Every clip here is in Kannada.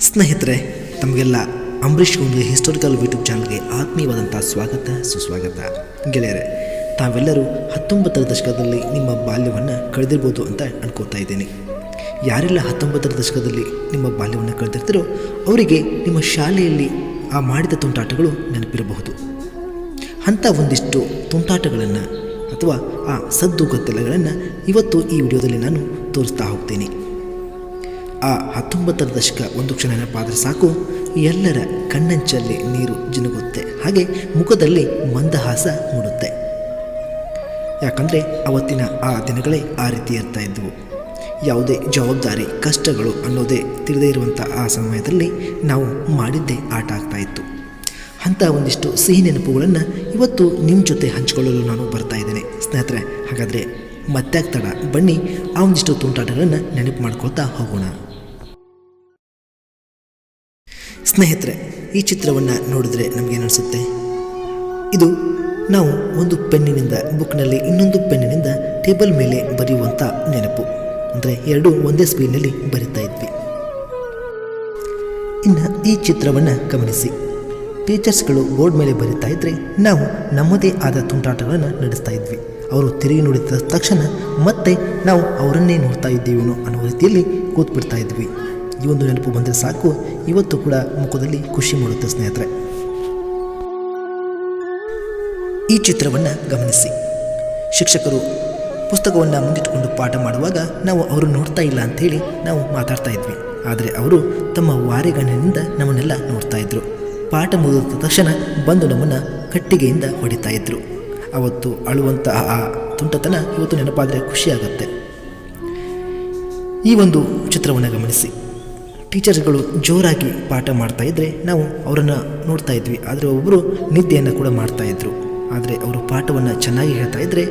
ಸ್ನೇಹಿತರೆ, ತಮಗೆಲ್ಲ ಅಂಬರೀಷ್ ಒಂದು ಹಿಸ್ಟೋರಿಕಲ್ ಯೂಟ್ಯೂಬ್ ಚಾನಲ್ಗೆ ಆತ್ಮೀಯವಾದಂಥ ಸ್ವಾಗತ ಸುಸ್ವಾಗತ. ಗೆಳೆಯರೆ, ತಾವೆಲ್ಲರೂ 19ರ ದಶಕದಲ್ಲಿ ನಿಮ್ಮ ಬಾಲ್ಯವನ್ನು ಕಳೆದಿರ್ಬೋದು ಅಂತ ಅನ್ಕೋತಾ ಇದ್ದೀನಿ. ಯಾರೆಲ್ಲ 19ರ ದಶಕದಲ್ಲಿ ನಿಮ್ಮ ಬಾಲ್ಯವನ್ನು ಕಳೆದಿರ್ತೀರೋ ಅವರಿಗೆ ನಿಮ್ಮ ಶಾಲೆಯಲ್ಲಿ ಆ ಮಾಡಿದ ತುಂಟಾಟಗಳು ನೆನಪಿರಬಹುದು. ಅಂಥ ಒಂದಿಷ್ಟು ತುಂಟಾಟಗಳನ್ನು ಅಥವಾ ಆ ಸದ್ದು ಗದ್ದಲಗಳನ್ನು ಇವತ್ತು ಈ ವಿಡಿಯೋದಲ್ಲಿ ನಾನು ತೋರಿಸ್ತಾ ಹೋಗ್ತೀನಿ. ಆ 19ರ ದಶಕ ಒಂದು ಕ್ಷಣ ನೆನಪಾದರೆ ಸಾಕು, ಎಲ್ಲರ ಕಣ್ಣಂಚಲ್ಲಿ ನೀರು ಜಿನುಗುತ್ತೆ, ಹಾಗೆ ಮುಖದಲ್ಲಿ ಮಂದಹಾಸ ಮೂಡುತ್ತೆ. ಯಾಕಂದರೆ ಅವತ್ತಿನ ಆ ದಿನಗಳೇ ಆ ರೀತಿ ಇರ್ತಾ ಇದ್ದವು. ಯಾವುದೇ ಜವಾಬ್ದಾರಿ ಕಷ್ಟಗಳು ಅನ್ನೋದೇ ತಿಳಿದೇ ಇರುವಂಥ ಆ ಸಮಯದಲ್ಲಿ ನಾವು ಮಾಡಿದ್ದೇ ಆಟ ಆಗ್ತಾ ಇತ್ತು. ಅಂಥ ಒಂದಿಷ್ಟು ಸಿಹಿ ನೆನಪುಗಳನ್ನು ಇವತ್ತು ನಿಮ್ಮ ಜೊತೆ ಹಂಚಿಕೊಳ್ಳಲು ನಾನು ಬರ್ತಾ ಇದ್ದೇನೆ. ಸ್ನೇಹಿತರೆ, ಹಾಗಾದರೆ ಮತ್ತೆ ತಡ, ಬನ್ನಿ ಆ ಒಂದಿಷ್ಟು ತುಂಟಾಟಗಳನ್ನು ನೆನಪು ಮಾಡ್ಕೊಳ್ತಾ ಹೋಗೋಣ. ಸ್ನೇಹಿತರೆ, ಈ ಚಿತ್ರವನ್ನು ನೋಡಿದ್ರೆ ನಮಗೇನಿಸುತ್ತೆ? ಇದು ನಾವು ಒಂದು ಪೆನ್ನಿನಿಂದ, ಬುಕ್ನಲ್ಲಿ ಇನ್ನೊಂದು ಪೆನ್ನಿನಿಂದ ಟೇಬಲ್ ಮೇಲೆ ಬರೆಯುವಂಥ ನೆನಪು. ಅಂದರೆ ಎರಡೂ ಒಂದೇ ಸ್ಪೀಡ್ನಲ್ಲಿ ಬರಿತಾ ಇದ್ವಿ. ಇನ್ನು ಈ ಚಿತ್ರವನ್ನು ಗಮನಿಸಿ. ಟೀಚರ್ಸ್ಗಳು ಬೋರ್ಡ್ ಮೇಲೆ ಬರಿತಾ ಇದ್ದರೆ ನಾವು ನಮ್ಮದೇ ಆದ ತುಂಟಾಟಗಳನ್ನು ನಡೆಸ್ತಾ ಇದ್ವಿ. ಅವರು ತಿರುಗಿ ನೋಡಿದ ತಕ್ಷಣ ಮತ್ತೆ ನಾವು ಅವರನ್ನೇ ನೋಡ್ತಾ ಇದ್ದೀವೇನೋ ಅನ್ನೋ ರೀತಿಯಲ್ಲಿ ಕೂತ್ಬಿಡ್ತಾ ಇದ್ವಿ. ಈ ಒಂದು ನೆನಪು ಬಂದರೆ ಸಾಕು, ಇವತ್ತು ಕೂಡ ಮುಖದಲ್ಲಿ ಖುಷಿ ಮೂಡುತ್ತೆ. ಸ್ನೇಹಿತರೆ, ಈ ಚಿತ್ರವನ್ನು ಗಮನಿಸಿ. ಶಿಕ್ಷಕರು ಪುಸ್ತಕವನ್ನು ಮುಂದಿಟ್ಟುಕೊಂಡು ಪಾಠ ಮಾಡುವಾಗ ನಾವು ಅವರು ನೋಡ್ತಾ ಇಲ್ಲ ಅಂಥೇಳಿ ನಾವು ಮಾತಾಡ್ತಾ ಇದ್ವಿ. ಆದರೆ ಅವರು ತಮ್ಮ ವಾರೆಗಣ್ಣಿನಿಂದ ನಮ್ಮನ್ನೆಲ್ಲ ನೋಡ್ತಾ ಇದ್ರು. ಪಾಠ ಮುಗಿದ ತಕ್ಷಣ ಬಂದು ನಮ್ಮನ್ನು ಕಟ್ಟಿಗೆಯಿಂದ ಹೊಡಿತಾ ಇದ್ರು. ಅವತ್ತು ಅಳುವಂತಹ ಆ ತುಂಟತನ ಇವತ್ತು ನೆನಪಾದರೆ ಖುಷಿಯಾಗುತ್ತೆ. ಈ ಒಂದು ಚಿತ್ರವನ್ನು ಗಮನಿಸಿ. ಟೀಚರ್ಸ್ಗಳು ಜೋರಾಗಿ ಪಾಠ ಮಾಡ್ತಾ ಇದ್ದರೆ ನಾವು ಅವರನ್ನು ನೋಡ್ತಾ ಇದ್ವಿ. ಆದರೆ ಒಬ್ಬರು ನಿದ್ದೆಯನ್ನು ಕೂಡ ಮಾಡ್ತಾಯಿದ್ರು. ಆದರೆ ಅವರು ಪಾಠವನ್ನು ಚೆನ್ನಾಗಿ ಹೇಳ್ತಾ ಇದ್ದರೆ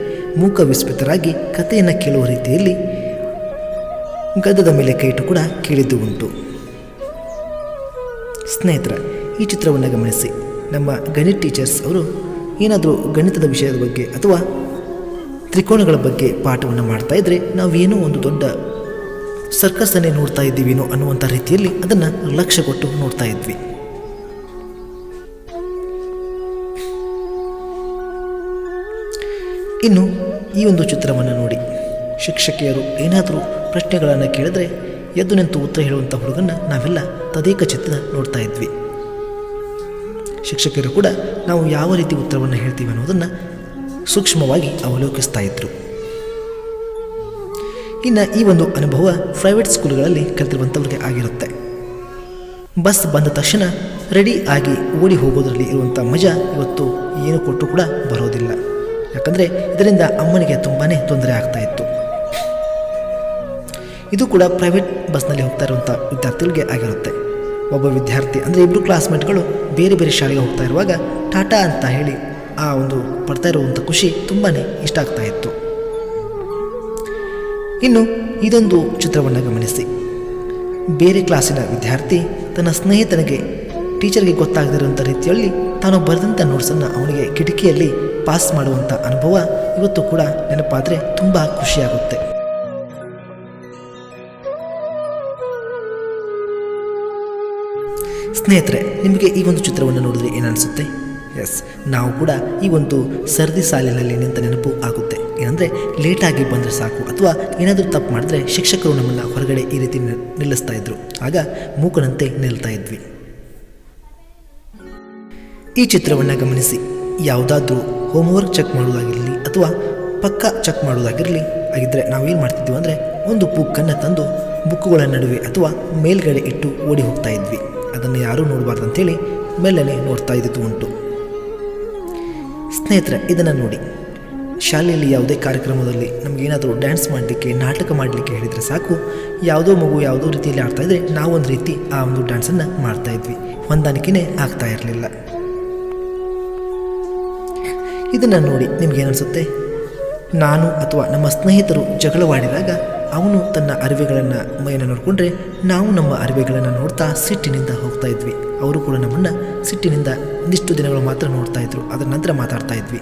ಮೂಕ ವಿಸ್ಮಿತರಾಗಿ ಕಥೆಯನ್ನು ಕೇಳುವ ರೀತಿಯಲ್ಲಿ ಗದ್ದದ ಮೇಲೆ ಕೈಟು ಕೂಡ ಕೇಳಿದ್ದು ಉಂಟು. ಸ್ನೇಹಿತರ, ಈ ಚಿತ್ರವನ್ನು ಗಮನಿಸಿ. ನಮ್ಮ ಗಣಿತ ಟೀಚರ್ಸ್ ಅವರು ಏನಾದರೂ ಗಣಿತದ ವಿಷಯದ ಬಗ್ಗೆ ಅಥವಾ ತ್ರಿಕೋನಗಳ ಬಗ್ಗೆ ಪಾಠವನ್ನು ಮಾಡ್ತಾ ಇದ್ದರೆ ನಾವೇನೋ ಒಂದು ದೊಡ್ಡ ಸರ್ಕಸನ್ನೇ ನೋಡ್ತಾ ಇದ್ದೀವೇನೋ ಅನ್ನುವಂಥ ರೀತಿಯಲ್ಲಿ ಅದನ್ನು ಲಕ್ಷ್ಯ ಕೊಟ್ಟು ನೋಡ್ತಾ ಇದ್ವಿ. ಇನ್ನು ಈ ಒಂದು ಚಿತ್ರವನ್ನು ನೋಡಿ. ಶಿಕ್ಷಕಿಯರು ಏನಾದರೂ ಪ್ರಶ್ನೆಗಳನ್ನು ಕೇಳಿದ್ರೆ ಎದ್ದು ನಿಂತು ಉತ್ತರ ಹೇಳುವಂಥ ಹುಡುಗನ್ನು ನಾವೆಲ್ಲ ತದೇಕ ಚಿತ್ರ ನೋಡ್ತಾ ಇದ್ವಿ. ಶಿಕ್ಷಕರು ಕೂಡ ನಾವು ಯಾವ ರೀತಿ ಉತ್ತರವನ್ನು ಹೇಳ್ತೀವಿ ಅನ್ನೋದನ್ನು ಸೂಕ್ಷ್ಮವಾಗಿ ಅವಲೋಕಿಸ್ತಾ ಇದ್ರು. ಇನ್ನು ಈ ಒಂದು ಅನುಭವ ಪ್ರೈವೇಟ್ ಸ್ಕೂಲ್ಗಳಲ್ಲಿ ಕಲಿತಿರುವಂಥವ್ರಿಗೆ ಆಗಿರುತ್ತೆ. ಬಸ್ ಬಂದ ತಕ್ಷಣ ರೆಡಿ ಆಗಿ ಓಡಿ ಹೋಗೋದರಲ್ಲಿ ಇರುವಂಥ ಮಜಾ ಇವತ್ತು ಏನು ಕೊಟ್ಟು ಕೂಡ ಬರೋದಿಲ್ಲ. ಯಾಕಂದರೆ ಇದರಿಂದ ಅಮ್ಮನಿಗೆ ತುಂಬಾ ತೊಂದರೆ ಆಗ್ತಾ ಇತ್ತು. ಇದು ಕೂಡ ಪ್ರೈವೇಟ್ ಬಸ್ನಲ್ಲಿ ಹೋಗ್ತಾ ಇರುವಂಥ ವಿದ್ಯಾರ್ಥಿಗಳಿಗೆ ಆಗಿರುತ್ತೆ. ಒಬ್ಬ ವಿದ್ಯಾರ್ಥಿ ಅಂದರೆ ಇಬ್ಬರು ಕ್ಲಾಸ್ಮೇಟ್ಗಳು ಬೇರೆ ಬೇರೆ ಶಾಲೆಗೆ ಹೋಗ್ತಾ ಇರುವಾಗ ಟಾಟಾ ಅಂತ ಹೇಳಿ ಆ ಒಂದು ಪಡ್ತಾ ಇರುವಂಥ ಖುಷಿ ತುಂಬಾ ಇಷ್ಟ ಆಗ್ತಾ ಇತ್ತು. ಇನ್ನು ಇದೊಂದು ಚಿತ್ರವನ್ನು ಗಮನಿಸಿ. ಬೇರೆ ಕ್ಲಾಸಿನ ವಿದ್ಯಾರ್ಥಿ ತನ್ನ ಸ್ನೇಹಿತನಿಗೆ ಟೀಚರ್ಗೆ ಗೊತ್ತಾಗದಿರುವಂಥ ರೀತಿಯಲ್ಲಿ ತಾನು ಬರೆದಂಥ ನೋಟ್ಸನ್ನು ಅವನಿಗೆ ಕಿಟಕಿಯಲ್ಲಿ ಪಾಸ್ ಮಾಡುವಂಥ ಅನುಭವ ಇವತ್ತು ಕೂಡ ನೆನಪಾದರೆ ತುಂಬ ಖುಷಿಯಾಗುತ್ತೆ. ಸ್ನೇಹಿತರೆ, ನಿಮಗೆ ಈ ಒಂದು ಚಿತ್ರವನ್ನು ನೋಡಿದ್ರೆ ಏನನ್ನಿಸುತ್ತೆ? ಎಸ್, ನಾವು ಕೂಡ ಈ ಒಂದು ಸರದಿ ಸಾಲಿನಲ್ಲಿ ನಿಂತ ನೆನಪು ಆಗುತ್ತೆ. ಏನಂದರೆ ಲೇಟಾಗಿ ಬಂದರೆ ಸಾಕು ಅಥವಾ ಏನಾದರೂ ತಪ್ಪು ಮಾಡಿದ್ರೆ ಶಿಕ್ಷಕರು ನಮ್ಮನ್ನು ಹೊರಗಡೆ ಈ ರೀತಿ ನಿಲ್ಲಿಸ್ತಾ ಇದ್ರು. ಆಗ ಮೂಕನಂತೆ ನಿಲ್ತಾ ಇದ್ವಿ. ಈ ಚಿತ್ರವನ್ನು ಗಮನಿಸಿ. ಯಾವುದಾದ್ರೂ ಹೋಮ್ವರ್ಕ್ ಚೆಕ್ ಮಾಡೋದಾಗಿರಲಿ ಅಥವಾ ಪಕ್ಕ ಚೆಕ್ ಮಾಡೋದಾಗಿರಲಿ ಆಗಿದ್ದರೆ ನಾವೇನು ಮಾಡ್ತಿದ್ವಿ ಅಂದರೆ ಒಂದು ಬುಕ್ಕನ್ನು ತಂದು ಬುಕ್ಕುಗಳ ನಡುವೆ ಅಥವಾ ಮೇಲ್ಗಡೆ ಇಟ್ಟು ಓಡಿ ಹೋಗ್ತಾ ಇದ್ವಿ. ಅದನ್ನು ಯಾರೂ ನೋಡಬಾರ್ದು ಅಂಥೇಳಿ ಮೇಲನೆ ನೋಡ್ತಾ ಇದ್ದಿದ್ದು ಉಂಟು. ಸ್ನೇಹಿತರೆ, ಇದನ್ನು ನೋಡಿ. ಶಾಲೆಯಲ್ಲಿ ಯಾವುದೇ ಕಾರ್ಯಕ್ರಮದಲ್ಲಿ ನಮಗೇನಾದರೂ ಡ್ಯಾನ್ಸ್ ಮಾಡಲಿಕ್ಕೆ, ನಾಟಕ ಮಾಡಲಿಕ್ಕೆ ಹೇಳಿದರೆ ಸಾಕು, ಯಾವುದೋ ಮಗು ಯಾವುದೋ ರೀತಿಯಲ್ಲಿ ಆಡ್ತಾ ಇದ್ದರೆ ನಾವೊಂದು ರೀತಿ ಆ ಒಂದು ಡ್ಯಾನ್ಸನ್ನು ಮಾಡ್ತಾ ಇದ್ವಿ. ಹೊಂದಾಣಿಕೆನೇ ಆಗ್ತಾ ಇರಲಿಲ್ಲ. ಇದನ್ನು ನೋಡಿ ನಿಮಗೇನಿಸುತ್ತೆ? ನಾನು ಅಥವಾ ನಮ್ಮ ಸ್ನೇಹಿತರು ಜಗಳವಾಡಿದಾಗ ಅವನು ತನ್ನ ಅರಿವೆಗಳನ್ನು ಮೈಯನ್ನು ನೋಡಿಕೊಂಡ್ರೆ ನಾವು ನಮ್ಮ ಅರಿವೆಗಳನ್ನು ನೋಡ್ತಾ ಸಿಟ್ಟಿನಿಂದ ಹೋಗ್ತಾ ಇದ್ವಿ. ಅವರು ಕೂಡ ನಮ್ಮನ್ನು ಸಿಟ್ಟಿನಿಂದ ಒಂದಿಷ್ಟು ದಿನಗಳು ಮಾತ್ರ ನೋಡ್ತಾ ಇದ್ರು. ಅದರ ನಂತರ ಮಾತಾಡ್ತಾ ಇದ್ವಿ.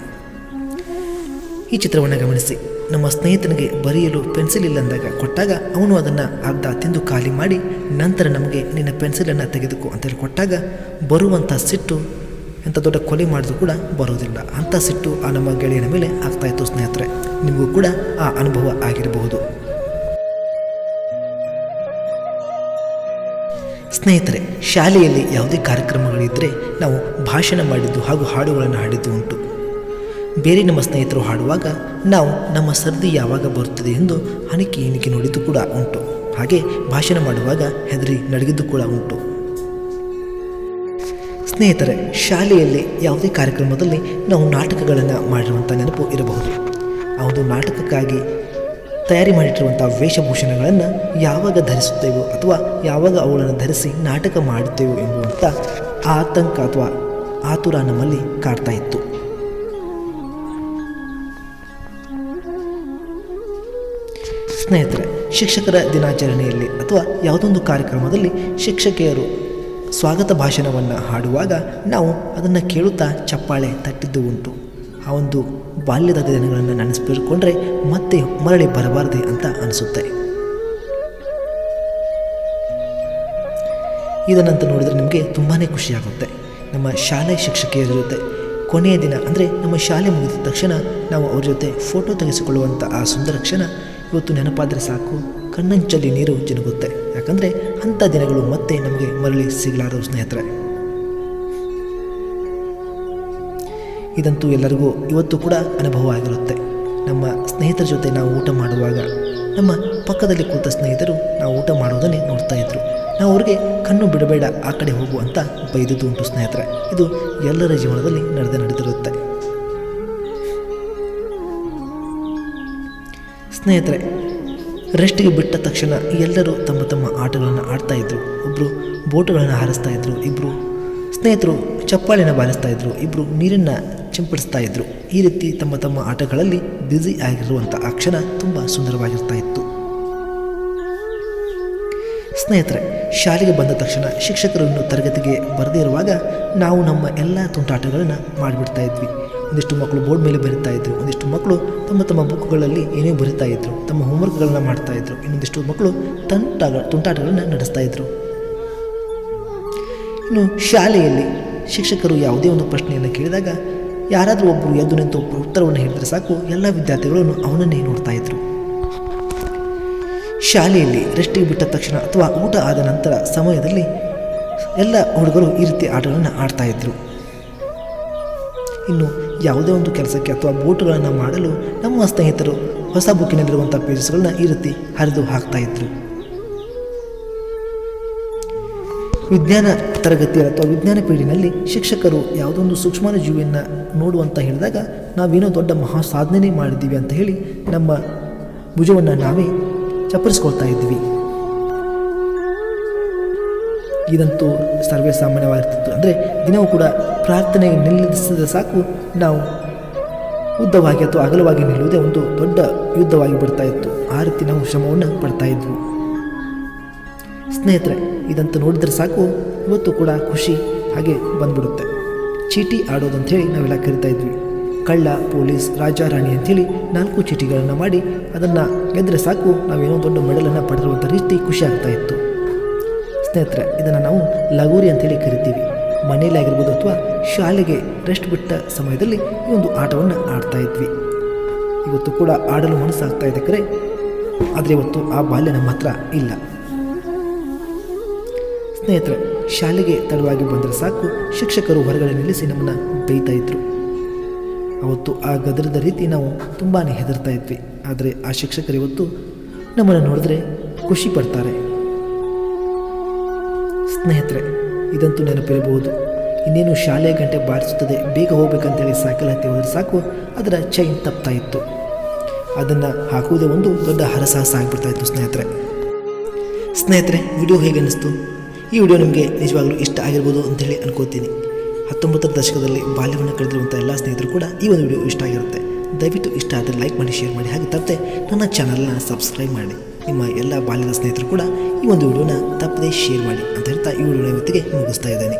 ಈ ಚಿತ್ರವನ್ನು ಗಮನಿಸಿ. ನಮ್ಮ ಸ್ನೇಹಿತನಿಗೆ ಬರೆಯಲು ಪೆನ್ಸಿಲ್ ಇಲ್ಲ ಅಂದಾಗ ಕೊಟ್ಟಾಗ ಅವನು ಅದನ್ನು ಅರ್ಧ ತಿಂದು ಖಾಲಿ ಮಾಡಿ ನಂತರ ನಮಗೆ ನಿನ್ನ ಪೆನ್ಸಿಲನ್ನು ತೆಗೆದುಕೋ ಅಂತೇಳಿ ಕೊಟ್ಟಾಗ ಬರುವಂಥ ಸಿಟ್ಟು ಎಂಥ ದೊಡ್ಡ ಕೊಲೆ ಮಾಡಿದ್ರು ಕೂಡ ಬರೋದಿಲ್ಲ. ಅಂಥ ಸಿಟ್ಟು ಆ ನಮ್ಮ ಗೆಳೆಯನ ಮೇಲೆ ಆಗ್ತಾಯಿತ್ತು ಸ್ನೇಹಿತರೆ. ನಿಮಗೂ ಕೂಡ ಆ ಅನುಭವ ಆಗಿರಬಹುದು. ಸ್ನೇಹಿತರೆ, ಶಾಲೆಯಲ್ಲಿ ಯಾವುದೇ ಕಾರ್ಯಕ್ರಮಗಳಿದ್ದರೆ ನಾವು ಭಾಷಣ ಮಾಡಿದ್ದು ಹಾಗೂ ಹಾಡುಗಳನ್ನು ಹಾಡಿದ್ದು ಉಂಟು. ಬೇರೆ ನಮ್ಮ ಸ್ನೇಹಿತರು ಹಾಡುವಾಗ ನಾವು ನಮ್ಮ ಸರ್ದಿ ಯಾವಾಗ ಬರುತ್ತದೆ ಎಂದು ಹನಿಕೆ ಹಿಣಿಕೆ ನೋಡಿದ್ದು ಕೂಡ ಉಂಟು. ಹಾಗೆ ಭಾಷಣ ಮಾಡುವಾಗ ಹೆದರಿ ನಡಗಿದ್ದು ಕೂಡ ಉಂಟು. ಸ್ನೇಹಿತರೆ, ಶಾಲೆಯಲ್ಲಿ ಯಾವುದೇ ಕಾರ್ಯಕ್ರಮದಲ್ಲಿ ನಾವು ನಾಟಕಗಳನ್ನು ಮಾಡಿರುವಂಥ ನೆನಪು ಇರಬಹುದು. ಆ ಒಂದು ನಾಟಕಕ್ಕಾಗಿ ತಯಾರಿ ಮಾಡಿಟ್ಟಿರುವಂಥ ವೇಷಭೂಷಣಗಳನ್ನು ಯಾವಾಗ ಧರಿಸುತ್ತೇವೋ ಅಥವಾ ಯಾವಾಗ ಅವುಗಳನ್ನು ಧರಿಸಿ ನಾಟಕ ಮಾಡುತ್ತೇವೋ ಎಂಬುವಂಥ ಆತಂಕ ಅಥವಾ ಆತುರ ನಮ್ಮಲ್ಲಿ ಕಾಡ್ತಾ ಇತ್ತು. ಸ್ನೇಹಿತರೆ, ಶಿಕ್ಷಕರ ದಿನಾಚರಣೆಯಲ್ಲಿ ಅಥವಾ ಯಾವುದೊಂದು ಕಾರ್ಯಕ್ರಮದಲ್ಲಿ ಶಿಕ್ಷಕಿಯರು ಸ್ವಾಗತ ಭಾಷಣವನ್ನು ಹಾಡುವಾಗ ನಾವು ಅದನ್ನು ಕೇಳುತ್ತಾ ಚಪ್ಪಾಳೆ ತಟ್ಟಿದ್ದು ಉಂಟು. ಆ ಒಂದು ಬಾಲ್ಯದ ದಿನಗಳನ್ನು ನೆನೆಸ್ಬಿಟ್ಕೊಂಡ್ರೆ ಮತ್ತೆ ಮರಳಿ ಬರಬಾರದೆ ಅಂತ ಅನಿಸುತ್ತೆ. ಇದನ್ನಂತ ನೋಡಿದರೆ ನಿಮಗೆ ತುಂಬಾ ಖುಷಿಯಾಗುತ್ತೆ. ನಮ್ಮ ಶಾಲೆ ಶಿಕ್ಷಕಿಯರ ಜೊತೆ ಕೊನೆಯ ದಿನ ಅಂದರೆ ನಮ್ಮ ಶಾಲೆ ಮುಗಿದ ತಕ್ಷಣ ನಾವು ಅವ್ರ ಜೊತೆ ಫೋಟೋ ತೆಗೆಸಿಕೊಳ್ಳುವಂಥ ಆ ಸುಂದರ ಕ್ಷಣ ಇವತ್ತು ನೆನಪಾದರೆ ಸಾಕು, ಕಣ್ಣಂಚಲ್ಲಿ ನೀರು ಜಿನುಗುತ್ತೆ. ಯಾಕಂದರೆ ಅಂಥ ದಿನಗಳು ಮತ್ತೆ ನಮಗೆ ಮರಳಿ ಸಿಗಲಾರವು ಸ್ನೇಹಿತರೆ. ಇದಂತೂ ಎಲ್ಲರಿಗೂ ಇವತ್ತು ಕೂಡ ಅನುಭವ ಆಗಿರುತ್ತೆ. ನಮ್ಮ ಸ್ನೇಹಿತರ ಜೊತೆ ನಾವು ಊಟ ಮಾಡುವಾಗ ನಮ್ಮ ಪಕ್ಕದಲ್ಲಿ ಕೂತ ಸ್ನೇಹಿತರು ನಾವು ಊಟ ಮಾಡೋದನ್ನೇ ನೋಡ್ತಾ ಇದ್ರು. ನಾವು ಅವ್ರಿಗೆ ಕಣ್ಣು ಬಿಡಬೇಡ, ಆ ಕಡೆ ಹೋಗು ಅಂತ ಬೈದದ್ದು ಉಂಟು ಸ್ನೇಹಿತರೆ. ಇದು ಎಲ್ಲರ ಜೀವನದಲ್ಲಿ ನಡೆದಿರುತ್ತೆ. ಸ್ನೇಹಿತರೆ, ರೆಸ್ಟಿಗೆ ಬಿಟ್ಟ ತಕ್ಷಣ ಎಲ್ಲರೂ ತಮ್ಮ ತಮ್ಮ ಆಟಗಳನ್ನು ಆಡ್ತಾಯಿದ್ರು. ಒಬ್ಬರು ಬೋಟುಗಳನ್ನು ಹಾರಿಸ್ತಾ ಇದ್ರು, ಇಬ್ಬರು ಸ್ನೇಹಿತರು ಚಪ್ಪಾಳೆಯನ್ನು ಬಾರಿಸ್ತಾ ಇದ್ರು, ಇಬ್ಬರು ನೀರನ್ನು ಚಿಂಪಡಿಸ್ತಾ ಇದ್ರು. ಈ ರೀತಿ ತಮ್ಮ ತಮ್ಮ ಆಟಗಳಲ್ಲಿ ಬ್ಯುಸಿ ಆಗಿರುವಂಥ ಆ ಕ್ಷಣ ತುಂಬ ಸುಂದರವಾಗಿರ್ತಾ ಇತ್ತು. ಸ್ನೇಹಿತರೆ, ಶಾಲೆಗೆ ಬಂದ ತಕ್ಷಣ ಶಿಕ್ಷಕರು ಇನ್ನು ತರಗತಿಗೆ ಬರದೇ ಇರುವಾಗ ನಾವು ನಮ್ಮ ಎಲ್ಲ ತುಂಟಾಟಗಳನ್ನು ಮಾಡಿಬಿಡ್ತಾ ಇದ್ವಿ. ಒಂದಿಷ್ಟು ಮಕ್ಕಳು ಬೋರ್ಡ್ ಮೇಲೆ ಬರಿತಾ ಇದ್ರು, ಒಂದಿಷ್ಟು ಮಕ್ಕಳು ತಮ್ಮ ತಮ್ಮ ಬುಕ್ಗಳಲ್ಲಿ ಏನೇ ಬರಿತಾ ಇದ್ರು, ತಮ್ಮ ಹೋಮ್ವರ್ಕ್ಗಳನ್ನ ಮಾಡ್ತಾ ಇದ್ರು, ಇನ್ನೊಂದಿಷ್ಟು ಮಕ್ಕಳು ತುಂಟಾಟಗಳನ್ನು ನಡೆಸ್ತಾ ಇದ್ರು. ಇನ್ನು ಶಾಲೆಯಲ್ಲಿ ಶಿಕ್ಷಕರು ಯಾವುದೇ ಒಂದು ಪ್ರಶ್ನೆಯನ್ನು ಕೇಳಿದಾಗ ಯಾರಾದರೂ ಒಬ್ಬರು ಎದ್ದು ನಿಂತು ಒಬ್ಬರು ಉತ್ತರವನ್ನು ಹೇಳಿದರೆ ಸಾಕು, ಎಲ್ಲ ವಿದ್ಯಾರ್ಥಿಗಳನ್ನು ಅವನನ್ನೇ ನೋಡ್ತಾ ಇದ್ರು. ಶಾಲೆಯಲ್ಲಿ ರೆಸ್ಟಿಗೆ ಬಿಟ್ಟ ತಕ್ಷಣ ಅಥವಾ ಊಟ ಆದ ನಂತರ ಸಮಯದಲ್ಲಿ ಎಲ್ಲ ಹುಡುಗರು ಈ ರೀತಿ ಆಟಗಳನ್ನು ಆಡ್ತಾ ಇದ್ರು. ಇನ್ನು ಯಾವುದೇ ಒಂದು ಕೆಲಸಕ್ಕೆ ಅಥವಾ ಬೋಟುಗಳನ್ನು ಮಾಡಲು ನಮ್ಮ ಸ್ನೇಹಿತರು ಹೊಸ ಬುಕ್ಕಿನಲ್ಲಿರುವಂಥ ಪೇಜಸ್ಗಳನ್ನ ಈ ರೀತಿ ಹರಿದು ಹಾಕ್ತಾ ಇದ್ರು. ವಿಜ್ಞಾನ ತರಗತಿಯ ಅಥವಾ ವಿಜ್ಞಾನ ಪೀಳಿನಲ್ಲಿ ಶಿಕ್ಷಕರು ಯಾವುದೊಂದು ಸೂಕ್ಷ್ಮಾಣು ಜೀವಿಯನ್ನು ನೋಡುವಂತ ಹೇಳಿದಾಗ ನಾವೇನೋ ದೊಡ್ಡ ಮಹಾ ಸಾಧನೆ ಮಾಡಿದ್ದೀವಿ ಅಂತ ಹೇಳಿ ನಮ್ಮ ಭುಜವನ್ನು ನಾವೇ ಚಪ್ಪರಿಸ್ಕೊಳ್ತಾ ಇದ್ವಿ. ಇದಂತೂ ಸರ್ವೇ ಸಾಮಾನ್ಯವಾಗಿರ್ತಿತ್ತು. ಅಂದರೆ ದಿನವೂ ಕೂಡ ಪ್ರಾರ್ಥನೆಗೆ ನಿಲ್ಲಿಸಿದ ಸಾಕು ನಾವು ಉದ್ದವಾಗಿ ಅಥವಾ ಅಗಲವಾಗಿ ನಿಲ್ಲುವುದೇ ಒಂದು ದೊಡ್ಡ ಯುದ್ಧವಾಗಿ ಬಿಡ್ತಾ ಇತ್ತು. ಆ ರೀತಿ ನಾವು ಶ್ರಮವನ್ನು ಪಡ್ತಾ ಇದ್ವು. ಸ್ನೇಹಿತರೆ, ಇದಂತ ನೋಡಿದರೆ ಸಾಕು ಇವತ್ತು ಕೂಡ ಖುಷಿ ಹಾಗೆ ಬಂದ್ಬಿಡುತ್ತೆ. ಚೀಟಿ ಆಡೋದಂಥೇಳಿ ನಾವೆಲ್ಲ ಕರಿತಾ ಇದ್ವಿ. ಕಳ್ಳ, ಪೊಲೀಸ್, ರಾಜ, ರಾಣಿ ಅಂಥೇಳಿ 4 ಚೀಟಿಗಳನ್ನು ಮಾಡಿ ಅದನ್ನು ಗೆದ್ದರೆ ಸಾಕು ನಾವೇನೋ ದೊಡ್ಡ ಮೆಡಲನ್ನು ಪಡೆದಿರುವಂಥ ರೀತಿ ಖುಷಿ ಆಗ್ತಾ ಇತ್ತು. ಸ್ನೇಹಿತರೆ, ಇದನ್ನು ನಾವು ಲಗೋರಿ ಅಂಥೇಳಿ ಕರಿತೀವಿ. ಮನೆಯಲ್ಲಿ ಆಗಿರ್ಬೋದು ಅಥವಾ ಶಾಲೆಗೆ ರೆಸ್ಟ್ ಬಿಟ್ಟ ಸಮಯದಲ್ಲಿ ಈ ಒಂದು ಆಟವನ್ನು ಆಡ್ತಾ ಇದ್ವಿ. ಇವತ್ತು ಕೂಡ ಆಡಲು ಮನಸ್ಸಾಗ್ತಾ ಇದೆ ಕರೆ, ಆದರೆ ಇವತ್ತು ಆ ಬಾಲ್ಯ ನಮ್ಮ ಹತ್ರ ಇಲ್ಲ. ಸ್ನೇಹಿತರೆ, ಶಾಲೆಗೆ ತಡವಾಗಿ ಬಂದರೆ ಸಾಕು ಶಿಕ್ಷಕರು ಹೊರಗಡೆ ನಿಲ್ಲಿಸಿ ನಮ್ಮನ್ನು ಬೈತಾ ಇದ್ರು. ಅವತ್ತು ಆ ಗದರದ ರೀತಿ ನಾವು ತುಂಬಾ ಹೆದರ್ತಾ ಇದ್ವಿ. ಆದರೆ ಆ ಶಿಕ್ಷಕರು ಇವತ್ತು ನಮ್ಮನ್ನು ನೋಡಿದ್ರೆ ಖುಷಿ ಪಡ್ತಾರೆ. ಸ್ನೇಹಿತರೆ, ಇದಂತೂ ನೆನಪಿರಬಹುದು. ಇನ್ನೇನು ಶಾಲೆಯ ಗಂಟೆ ಬಾರಿಸುತ್ತದೆ, ಬೇಗ ಹೋಗ್ಬೇಕಂತೇಳಿ ಸೈಕಲ್ ಹತ್ತಿ ಹೋದರೆ ಸಾಕು ಅದರ ಚೈನ್ ತಪ್ತಾ ಇತ್ತು. ಅದನ್ನು ಹಾಕುವುದೇ ಒಂದು ದೊಡ್ಡ ಹರಸಾಹಸ ಆಗಿಬಿಡ್ತಾ ಇತ್ತು. ಸ್ನೇಹಿತರೆ, ವಿಡಿಯೋ ಹೇಗೆ ಅನ್ನಿಸ್ತು? ಈ ವಿಡಿಯೋ ನಿಮಗೆ ನಿಜವಾಗ್ಲೂ ಇಷ್ಟ ಆಗಿರ್ಬೋದು ಅಂತೇಳಿ ಅನ್ಕೋತೀನಿ. 19ರ ದಶಕದಲ್ಲಿ ಬಾಲ್ಯವನ್ನು ಕಳೆದಿರುವಂಥ ಎಲ್ಲ ಸ್ನೇಹಿತರು ಕೂಡ ಈ ಒಂದು ವಿಡಿಯೋ ಇಷ್ಟ ಆಗಿರುತ್ತೆ. ದಯವಿಟ್ಟು ಇಷ್ಟ ಆದರೆ ಲೈಕ್ ಮಾಡಿ, ಶೇರ್ ಮಾಡಿ, ಹಾಗೆ ತಪ್ಪದೆ ನನ್ನ ಚಾನಲ್ನ ಸಬ್ಸ್ಕ್ರೈಬ್ ಮಾಡಿ. ನಿಮ್ಮ ಎಲ್ಲ ಬಾಲ್ಯದ ಸ್ನೇಹಿತರು ಕೂಡ ಈ ಒಂದು ವಿಡಿಯೋನ ತಪ್ಪದೇ ಶೇರ್ ಮಾಡಿ ಅಂತ ಹೇಳ್ತಾ ಈ ವಿಡಿಯೋನ ಇವತ್ತಿಗೆ ಮುಗಿಸ್ತಾ ಇದ್ದೇನೆ.